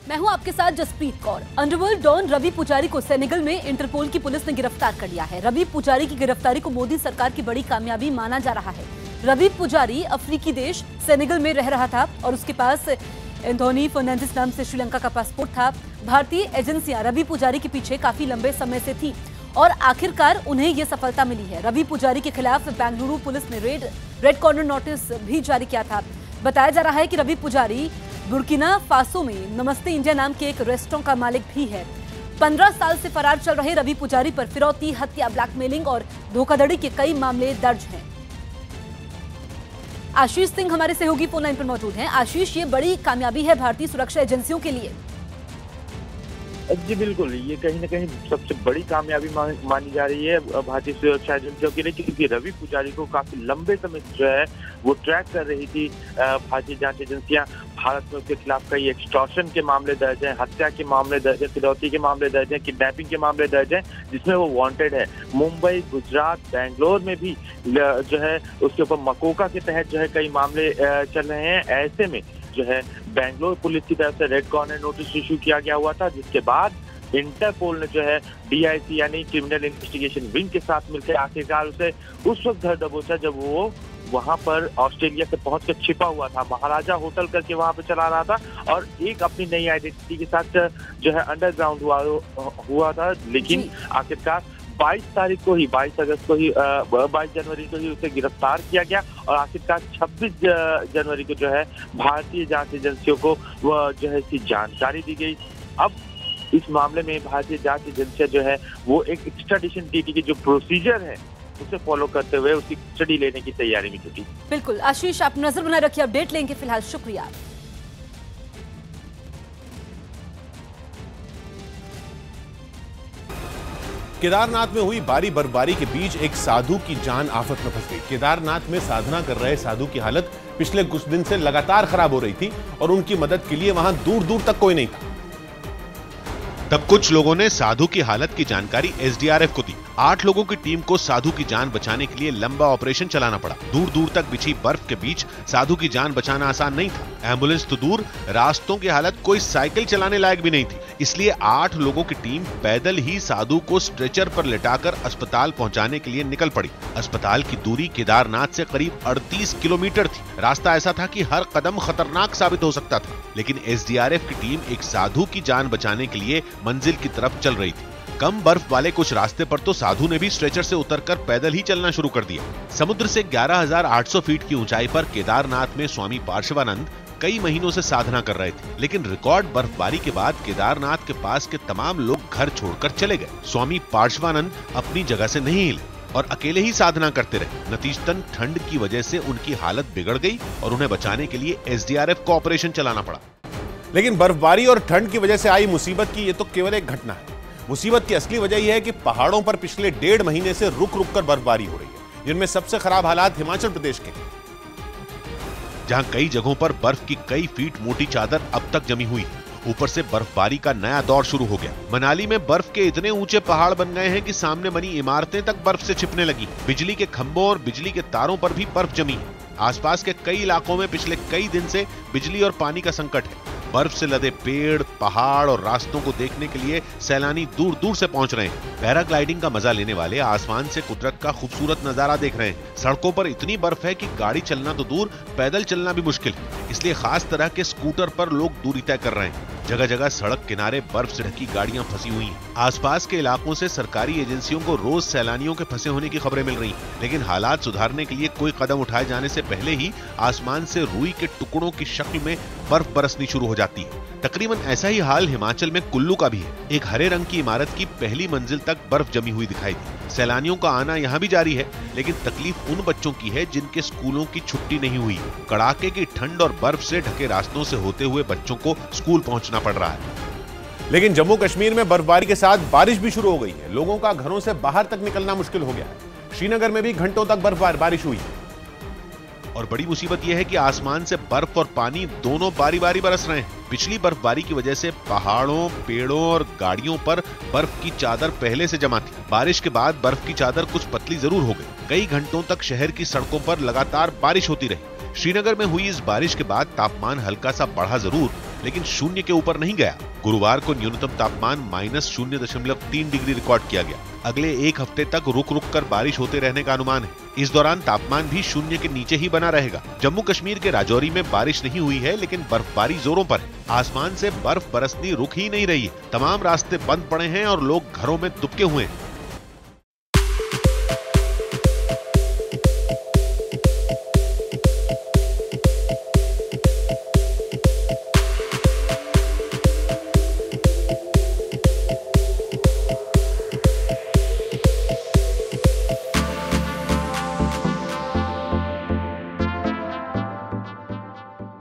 मैं हूं आपके साथ जसप्रीत कौर। अंडरवर्ल्ड डॉन रवि पुजारी को सेनेगल में इंटरपोल की पुलिस ने गिरफ्तार कर लिया है। रवि पुजारी की गिरफ्तारी को मोदी सरकार की बड़ी कामयाबी माना जा रहा है। रवि पुजारी अफ्रीकी देश सेनेगल में रह रहा था और उसके पास एंथोनी फर्नांडिस नाम से श्रीलंका का पासपोर्ट था। भारतीय एजेंसियां रवि पुजारी के पीछे काफी लंबे समय से थी और आखिरकार उन्हें यह सफलता मिली है। रवि पुजारी के खिलाफ बेंगलुरु पुलिस ने रेड कॉर्नर नोटिस भी जारी किया था। बताया जा रहा है कि रवि पुजारी बुर्किना फासो में नमस्ते इंडिया नाम के एक रेस्टोरेंट का मालिक भी है। 15 साल से फरार चल रहे रवि पुजारी पर फिरौती, हत्या, ब्लैकमेलिंग और धोखाधड़ी के कई मामले दर्ज हैं। आशीष सिंह हमारे सहयोगी फोन लाइन पर मौजूद हैं। आशीष, ये बड़ी कामयाबी है भारतीय सुरक्षा एजेंसियों के लिए। जी बिल्कुल, ये कहीं ना कहीं सबसे बड़ी कामयाबी मानी जा रही है भारतीय सुरक्षा एजेंसियों के लिए, क्योंकि रवि पुजारी को काफी लंबे समय से जो है वो ट्रैक कर रही थी भारतीय जांच एजेंसियां। भारत में उसके खिलाफ कई एक्सटॉर्शन के मामले दर्ज हैं, हत्या के मामले दर्ज हैं, फिरौती के मामले दर्ज हैं, किडनैपिंग के मामले दर्ज हैं, जिसमें वो वांटेड है। मुंबई, गुजरात, बेंगलोर में भी जो है उसके ऊपर मकोका के तहत जो है कई मामले चल रहे हैं। ऐसे में जो है बेंगलोर पुलिस की तरफ से रेड कॉर्नर नोटिस इशू किया गया हुआ था, जिसके बाद इंटरपोल ने जो है DIC यानी क्रिमिनल इन्वेस्टिगेशन विंग के साथ मिलकर आखिरकार उसे उस वक्त धर दबोचा जब वो वहां पर ऑस्ट्रेलिया से पहुंचकर छिपा हुआ था, महाराजा होटल करके वहां पे चला रहा था और एक अपनी नई आइडेंटिटी के साथ जो है अंडरग्राउंड हुआ था। लेकिन आखिरकार 22 तारीख को ही 22 अगस्त को ही 22 जनवरी को ही उसे गिरफ्तार किया गया और आखिरकार 26 जनवरी को जो है भारतीय जांच एजेंसियों को वह जो है इसकी जानकारी दी गई। अब इस मामले में भारतीय जांच एजेंसियां जो है वो एक एक्स्ट्राडिशन ट्रीटी की जो प्रोसीजर है उसे फॉलो करते हुए उसकी स्टडी लेने की तैयारी में जुटी। बिल्कुल आशीष, आप नजर बनाए रखिए, अपडेट लेंगे। फिलहाल शुक्रिया। केदारनाथ में हुई भारी बर्फबारी के बीच एक साधु की जान आफत में फंस गई। केदारनाथ में साधना कर रहे साधु की हालत पिछले कुछ दिन से लगातार खराब हो रही थी और उनकी मदद के लिए वहां दूर दूर तक कोई नहीं था। तब कुछ लोगों ने साधु की हालत की जानकारी SDRF को दी। 8 लोगों की टीम को साधु की जान बचाने के लिए लंबा ऑपरेशन चलाना पड़ा। दूर दूर तक बिछी बर्फ के बीच साधु की जान बचाना आसान नहीं था। एम्बुलेंस तो दूर, रास्तों की हालत कोई साइकिल चलाने लायक भी नहीं थी। इसलिए 8 लोगों की टीम पैदल ही साधु को स्ट्रेचर पर लेटाकर अस्पताल पहुंचाने के लिए निकल पड़ी। अस्पताल की दूरी केदारनाथ से करीब 38 किलोमीटर थी। रास्ता ऐसा था कि हर कदम खतरनाक साबित हो सकता था, लेकिन SDRF की टीम एक साधु की जान बचाने के लिए मंजिल की तरफ चल रही थी। कम बर्फ वाले कुछ रास्ते पर तो साधु ने भी स्ट्रेचर से उतरकर पैदल ही चलना शुरू कर दिया। समुद्र से 11,800 फीट की ऊंचाई पर केदारनाथ में स्वामी पार्श्वानंद कई महीनों से साधना कर रहे थे, लेकिन रिकॉर्ड बर्फबारी के बाद केदारनाथ के पास के तमाम लोग घर छोड़कर चले गए। स्वामी पार्श्वानंद अपनी जगह से नहीं हिले और अकेले ही साधना करते रहे। नतीजतन ठंड की वजह से उनकी हालत बिगड़ गई और उन्हें बचाने के लिए SDRF को ऑपरेशन चलाना पड़ा। लेकिन बर्फबारी और ठंड की वजह से आई मुसीबत की ये तो केवल एक घटना है। मुसीबत की असली वजह यह है कि पहाड़ों पर पिछले 1.5 महीने से रुक रुक कर बर्फबारी हो रही है, जिनमें सबसे खराब हालात हिमाचल प्रदेश के, जहां कई जगहों पर बर्फ की कई फीट मोटी चादर अब तक जमी हुई है। ऊपर से बर्फबारी का नया दौर शुरू हो गया। मनाली में बर्फ के इतने ऊंचे पहाड़ बन गए हैं कि सामने बनी इमारतें तक बर्फ से छिपने लगी। बिजली के खंभों और बिजली के तारों पर भी बर्फ जमी है। आसपास के कई इलाकों में पिछले कई दिन से बिजली और पानी का संकट है। बर्फ से लदे पेड़, पहाड़ और रास्तों को देखने के लिए सैलानी दूर दूर से पहुंच रहे हैं। पैराग्लाइडिंग का मजा लेने वाले आसमान से कुदरत का खूबसूरत नजारा देख रहे हैं। सड़कों पर इतनी बर्फ है कि गाड़ी चलना तो दूर, पैदल चलना भी मुश्किल है। इसलिए खास तरह के स्कूटर पर लोग दूरी तय कर रहे हैं। जगह जगह सड़क किनारे बर्फ से ढकी गाड़ियां फंसी हुई हैं। आसपास के इलाकों से सरकारी एजेंसियों को रोज सैलानियों के फंसे होने की खबरें मिल रही हैं, लेकिन हालात सुधारने के लिए कोई कदम उठाए जाने से पहले ही आसमान से रुई के टुकड़ों की शक्ल में बर्फ बरसनी शुरू हो जाती है। तकरीबन ऐसा ही हाल हिमाचल में कुल्लू का भी है। एक हरे रंग की इमारत की पहली मंजिल तक बर्फ जमी हुई दिखाई दी। सैलानियों का आना यहाँ भी जारी है, लेकिन तकलीफ उन बच्चों की है जिनके स्कूलों की छुट्टी नहीं हुई। कड़ाके की ठंड और बर्फ से ढके रास्तों से होते हुए बच्चों को स्कूल पहुंचना पड़ रहा है। लेकिन जम्मू कश्मीर में बर्फबारी के साथ बारिश भी शुरू हो गई है। लोगों का घरों से बाहर तक निकलना मुश्किल हो गया है। श्रीनगर में भी घंटों तक बारिश हुई। और बड़ी मुसीबत यह है कि आसमान से बर्फ और पानी दोनों बारी बारी बरस रहे हैं। पिछली बर्फबारी की वजह से पहाड़ों, पेड़ों और गाड़ियों पर बर्फ की चादर पहले से जमा थी। बारिश के बाद बर्फ की चादर कुछ पतली जरूर हो गई। कई घंटों तक शहर की सड़कों पर लगातार बारिश होती रही। श्रीनगर में हुई इस बारिश के बाद तापमान हल्का सा बढ़ा जरूर, लेकिन शून्य के ऊपर नहीं गया। गुरुवार को न्यूनतम तापमान -0.3 डिग्री रिकॉर्ड किया गया। अगले एक हफ्ते तक रुक रुक कर बारिश होते रहने का अनुमान है। इस दौरान तापमान भी शून्य के नीचे ही बना रहेगा। जम्मू कश्मीर के राजौरी में बारिश नहीं हुई है, लेकिन बर्फबारी जोरों पर है। आसमान से बर्फ बरसनी रुक ही नहीं रही है। तमाम रास्ते बंद पड़े हैं और लोग घरों में दुबके हुए हैं।